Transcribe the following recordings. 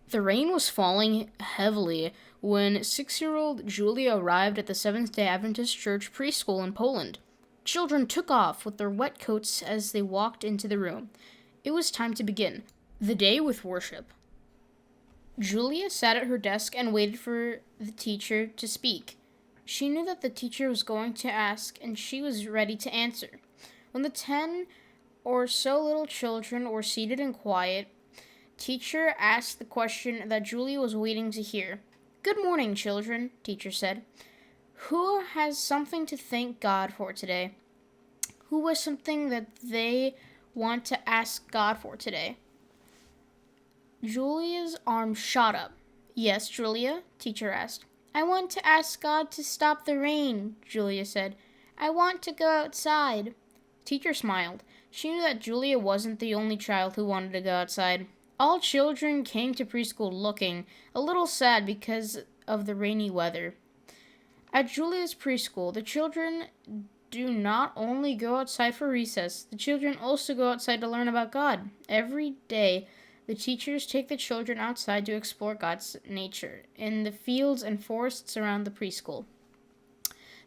The rain was falling heavily when 6-year-old Julia arrived at the Seventh-day Adventist church preschool in Poland. Children took off with their wet coats as they walked into the room. It was time to begin the day with worship. Julia sat at her desk and waited for the teacher to speak. She knew that the teacher was going to ask, and she was ready to answer. When the 10 or so little children were seated and quiet, teacher asked the question that Julia was waiting to hear. "Good morning, children," teacher said. "Who has something to thank God for today? Who has something that they want to ask God for today?" Julia's arm shot up. "Yes, Julia?" teacher asked. "I want to ask God to stop the rain," Julia said. "I want to go outside." Teacher smiled. She knew that Julia wasn't the only child who wanted to go outside. All children came to preschool looking a little sad because of the rainy weather. At Julia's preschool, the children do not only go outside for recess, the children also go outside to learn about God. Every day, the teachers take the children outside to explore God's nature in the fields and forests around the preschool.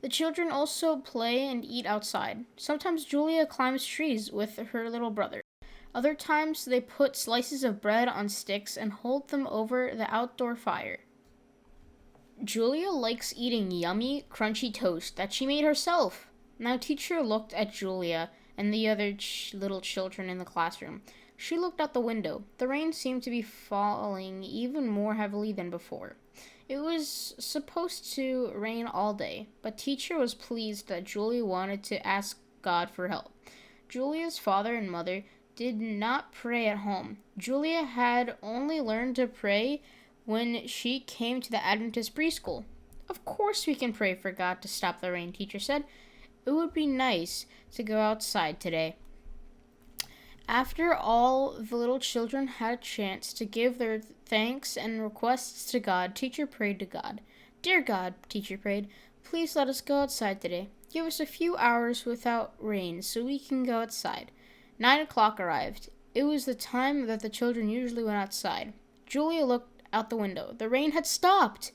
The children also play and eat outside. Sometimes Julia climbs trees with her little brother. Other times, they put slices of bread on sticks and hold them over the outdoor fire. Julia likes eating yummy, crunchy toast that she made herself. Now, teacher looked at Julia and the other little children in the classroom. She looked out the window. The rain seemed to be falling even more heavily than before. It was supposed to rain all day, but teacher was pleased that Julia wanted to ask God for help. Julia's father and mother did not pray at home. Julia had only learned to pray when she came to the Adventist preschool. "Of course we can pray for God to stop the rain," teacher said. "It would be nice to go outside today." After all the little children had a chance to give their thanks and requests to God, teacher prayed to God. "Dear God," teacher prayed, "please let us go outside today. Give us a few hours without rain so we can go outside." 9 o'clock arrived. It was the time that the children usually went outside. Julia looked out the window. The rain had stopped.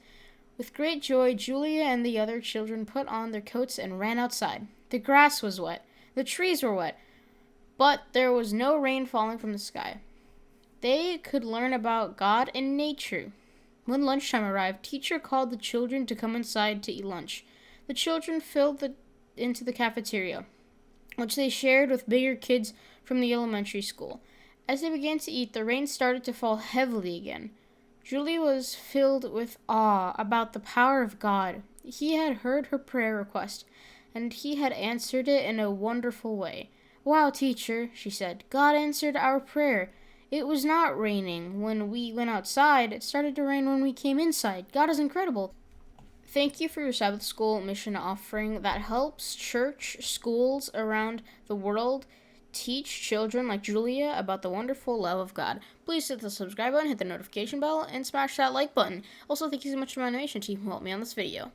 With great joy, Julia and the other children put on their coats and ran outside. The grass was wet. The trees were wet. But there was no rain falling from the sky. They could learn about God and nature. When lunchtime arrived, teacher called the children to come inside to eat lunch. The children filed into the cafeteria, which they shared with bigger kids from the elementary school. As they began to eat, the rain started to fall heavily again. Julia was filled with awe about the power of God. He had heard her prayer request, and he had answered it in a wonderful way. "Wow, teacher," she said, "God answered our prayer. It was not raining when we went outside. It started to rain when we came inside. God is incredible." Thank you for your Sabbath School mission offering that helps church schools around the world teach children like Julia about the wonderful love of God. Please hit the subscribe button, hit the notification bell, and smash that like button. Also, thank you so much to my animation team who helped me on this video.